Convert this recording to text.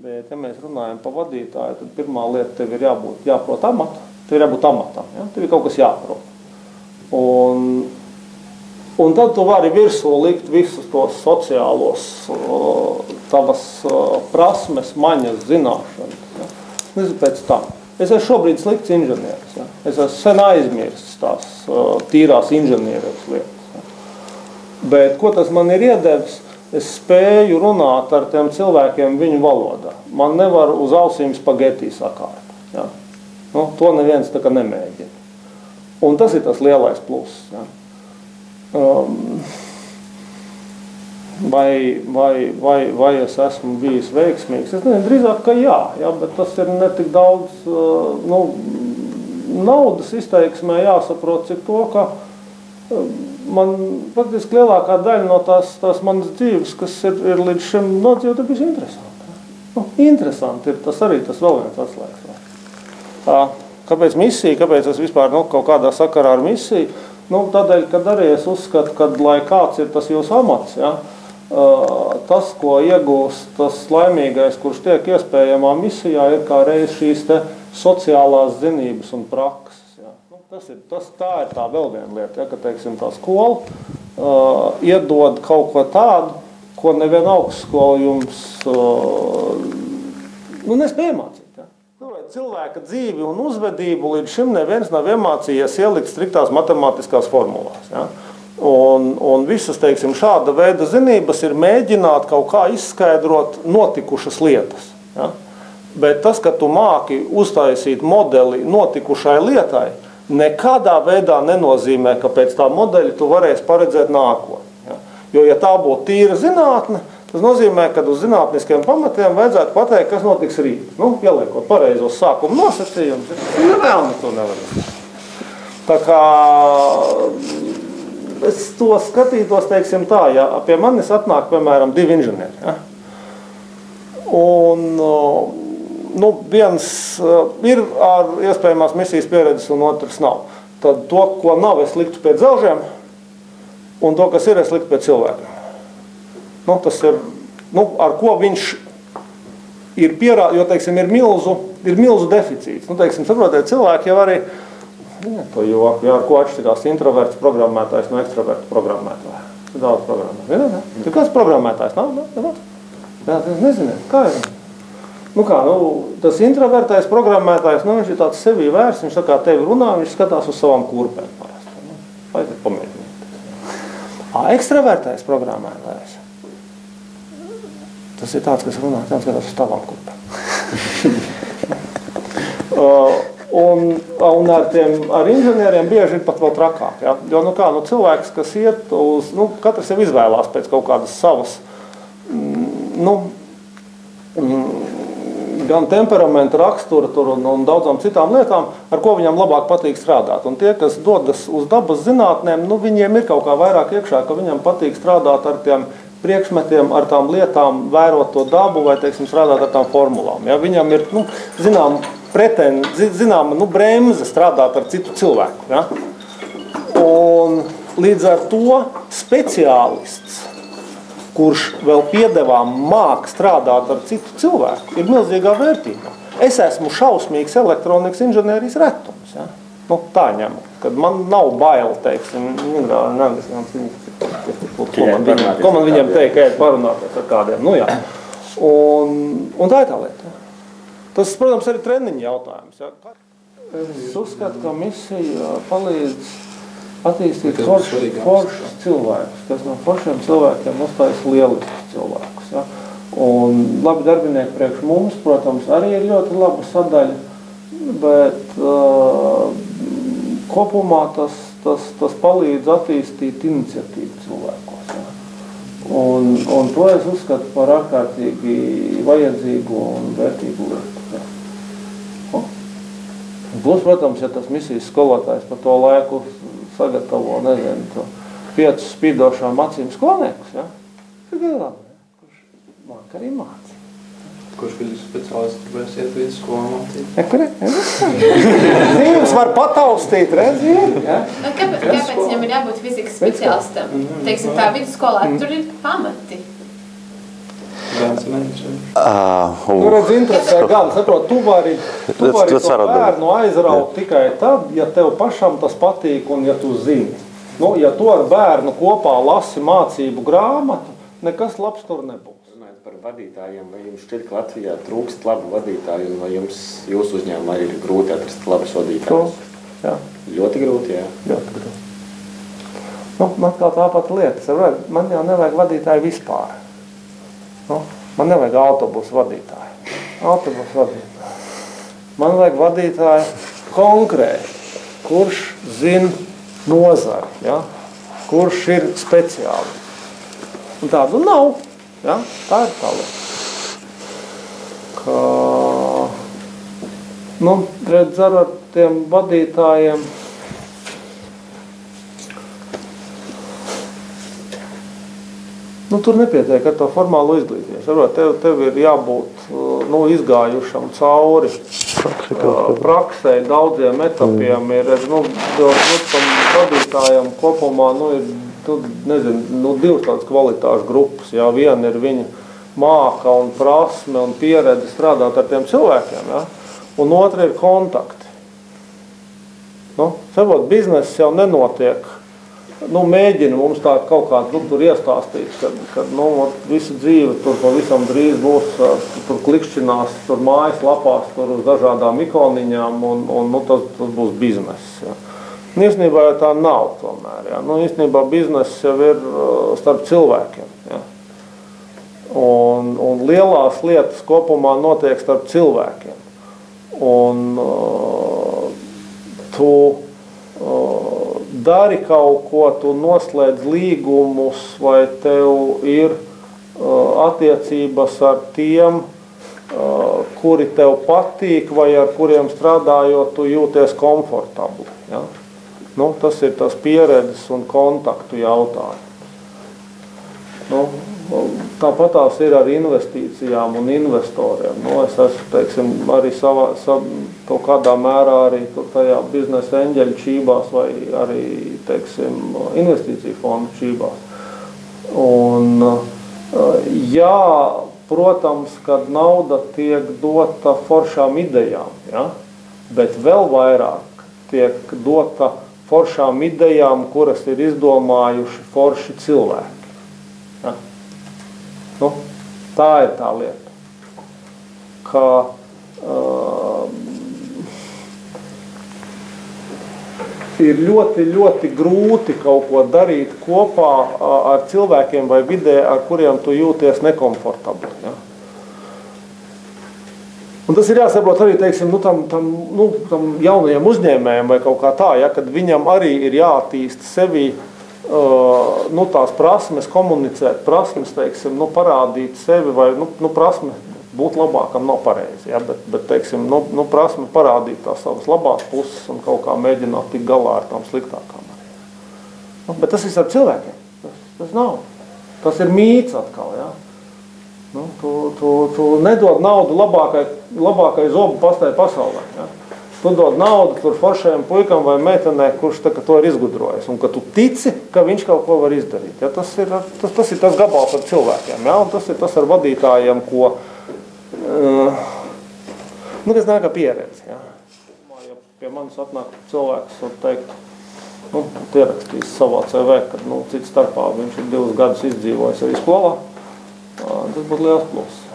Bet, ja mēs runājam par vadītāju, tad pirmā lieta tev ir jāprot amatu, tev ir jābūt amatam, ja? Tev ir kaut kas jāprot. Un tad tu vari virsū likt visus tos sociālos tavas prasmes, maņas, zināšanas. Ja? Nezinu pēc tam. Es esmu šobrīd slikts inženieris. Ja? Es esmu sen aizmirsis tās tīrās inženieres lietas. Ja? Bet ko tas man ir iedevis? Es spēju runāt ar tiem cilvēkiem viņu valodā. Man nevar uz ausīm spagetī sakārt. Ja? Nu, to neviens tā kā nemēģina. Un tas ir tas lielais pluss. Ja? Vai es esmu bijis veiksmīgs? Es nezinu, drīzāk, ka jā, bet tas ir ne tik daudz naudas izteiksmē jāsaprot, cik to, ka man faktiski lielākā daļa no tās manas dzīves, kas ir līdz šim nodzīvot, ir bijis interesanti. Nu, interesanti ir tas arī tas vēl viens atslēgas. Kāpēc misija? Kāpēc es vispār kaut kādā sakarā ar misiju? Nu, tādēļ, kad arī es uzskatu, ka lai kāds ir tas jūsu amats, ja, tas, ko iegūst tas laimīgais, kurš tiek iespējamā misijā, ir kā reiz šīs te sociālās zinības un prakses. Ja. Nu, tā ir tā vēl viena lieta, ja, ka, teiksim, tā skola iedod kaut ko tādu, ko neviena augstskola jums nespēja iemācīt. Cilvēka dzīvi un uzvedību līdz šim neviens nav iemācījies ielikt striktās matemātiskās formulās. Ja? Un visas, teiksim, šāda veida zinības ir mēģināt kaut kā izskaidrot notikušas lietas. Ja? Bet tas, ka tu māki uztaisīt modeli notikušai lietai, nekādā veidā nenozīmē, ka pēc tā modeļa tu varēsi paredzēt nākotni. Ja? Jo, ja tā būtu tīra zinātne, tas nozīmē, ka uz zinātniskiem pamatiem vajadzētu pateikt, kas notiks rīt. Nu, ieliekot pareizos sākuma nosacījumus, nevēlni to nevar. Tā kā es to skatītos, teiksim tā, ja pie manis atnāk, piemēram, 2 inženieri. Ja? Un viens ir ar iespējamās misijas pieredzes un otrs nav. Tad to, ko nav, es liktu pie dzelžiem, un to, kas ir, es liktu pie cilvēkiem. Nu, tas ir, ar ko viņš ir pierādījis, jo, teiksim, ir milzu deficīts. Nu, teiksim, saprotiet, cilvēki jau arī, to joku, ar ko atšķirās introverts programmētājs no ekstraverts programmētāja. Ir daudz programmētājs. Ja? Ir kāds programmētājs? Nav? Jā, tas neziniet, kā ir? Tas introvertais programmētājs, viņš ir tāds sevī vērs, viņš tā kā tevi runā, viņš skatās uz savām kurpēm parasti. Vai te pamēģiniet? Ekstravertais programmētājs. Tas ir tāds, kas runā, tāds skatās uz tavām kurpēm. Un ar inženieriem bieži ir pat vēl trakāk. Ja? Jo, cilvēks, kas iet uz, katrs jau izvēlās pēc kaut kādas savas, gan temperamenta rakstura tur un daudzām citām lietām, ar ko viņam labāk patīk strādāt. Un tie, kas dodas uz dabas zinātnēm, viņiem ir kaut kā vairāk iekšā, ka viņam patīk strādāt ar tiem priekšmetiem, ar tām lietām, vērot to dabu vai, teiksim, strādāt ar tām formulām. Ja? Viņam ir, zināma bremze strādāt ar citu cilvēku. Ja? Un līdz ar to speciālists, kurš vēl piedevām māk strādāt ar citu cilvēku, ir milzīgā vērtība. Es esmu šausmīgs elektronikas inženierijas retums. Ja? Tā ņemu, kad man nav baila, teiksim, ko man viņiem teikt, ka parunāties ar kādiem. Jā. Un tā ir tā lieta. Tas, protams, arī treniņa jautājums. Ja? Es uzskatu, ka misija palīdz attīstīt foršus cilvēkus, kas no foršiem cilvēkiem uzstājas lieliskus cilvēkus. Ja? Un labi darbinieki priekš mums, protams, arī ir ļoti laba sadaļa, bet kopumā tas palīdz attīstīt iniciatīvu cilvēkos. Ja? Un to es uzskatu par ārkārtīgi vajadzīgu un vērtīgu lietu. Ja? Plus, protams, ja tas misijas skolotājs par to laiku sagatavo, 5 spīdošām acīm skolniekus, ja? Tas ir labi, ja? Kurš māk arī mācīt. Kurš vidus speciālists gribēs iet vidusskolā mācīt? Zīmes var pataustīt, redzi? Ja? Kāpēc viņam ir jābūt fizikas speciālistam? Teiksim, tā vidusskolā tur ir pamati. Bērns ir neinteresē. Nu, redz, interesē gan, saprot, tu vari to bērnu aizraut tikai tad, ja tev pašam tas patīk un ja tu zini. Nu, ja tu ar bērnu kopā lasi mācību grāmatu, nekas labs tur nebūs. Runājot par vadītājiem, vai jums šķiet, ka Latvijā trūkst labu vadītāju, un vai jūsu uzņēmumā arī ir grūti atrast labus vadītājus? Jā. Ļoti grūti, jā. Ļoti grūti. Nu, man kā tāpat lietas. Man jau nevajag vadītāju vispār. Nu, man nevajag autobusu vadītāju. Man vajag vadītāju konkrēti, kurš zina nozari, ja? Kurš ir speciālists. Un tādu nav. Ja? Tā ir tā lieta. Ka, nu, redz, ar tiem vadītājiem nu, tur nepietiek ar to formālu izglītību. Tev ir jābūt izgājušam cauri praksē, daudziem etapiem. Ir, tam vadītājam kopumā ir divas tādas kvalitāšu grupas. Jā. Viena ir viņa māka un prasme un pieredze strādāt ar tiem cilvēkiem. Jā. Un otra ir kontakti. Savot, bizness jau nenotiek. Mēģina mums tā kaut kā tur iestāstīt, ka visa dzīve tur pavisam drīz būs, tur klikšķinās, tur mājas lapās, tur uz dažādām ikoniņām, un tas būs bizness. Ja. Īstenībā jau tā nav tomēr. Ja. Īstenībā bizness jau ir starp cilvēkiem. Ja. Un lielās lietas kopumā notiek starp cilvēkiem. Un tu dari kaut ko, tu noslēdz līgumus, vai tev ir attiecības ar tiem, kuri tev patīk, vai ar kuriem strādājot, tu jūties komfortabli. Ja? Tas ir tas pieredzes un kontaktu jautājums. Tāpat tās ir ar investīcijām un investoriem. Es esmu, arī kaut kādā mērā arī tajā biznesa eņģeļu čībās vai arī, investīciju fondu čībās. Un, jā, protams, kad nauda tiek dota foršām idejām, ja? Bet vēl vairāk tiek dota foršām idejām, kuras ir izdomājuši forši cilvēki. Ja? Tā ir tā lieta, ka ir ļoti, ļoti grūti kaut ko darīt kopā ar cilvēkiem vai vidē, ar kuriem tu jūties nekomfortabli. Ja? Un tas ir jāsaprot arī, tam jaunajiem uzņēmējiem vai kaut kā tā, ja, kad viņam arī ir jāattīst sevi tās prasmes komunicēt, prasmes, parādīt sevi vai, prasme būt labākam nav pareizi, ja, bet prasme parādīt tās savas labās puses un kaut kā mēģināt tikt galā ar tām sliktākām arī. Bet tas ir ar cilvēkiem, tas nav. Tas ir mīts atkal, ja. Tu nedod naudu labākai zobu pastai pasaulē, ja. Tu dod naudu tur foršajam puikam vai meitenē, kurš to ir izgudrojis. Un ka tu tici, ka viņš kaut ko var izdarīt. Ja? Tas ir tas gabals ar cilvēkiem. Ja? Un tas ir tas ar vadītājiem, ko kas nāk ar pieredzi. Ja? Ja pie manis atnāk cilvēks, var teikt, ierakstīs savā CV, ka cits starpā viņš ir 2 gadus izdzīvojis arī skolā. Tas būtu liels plus.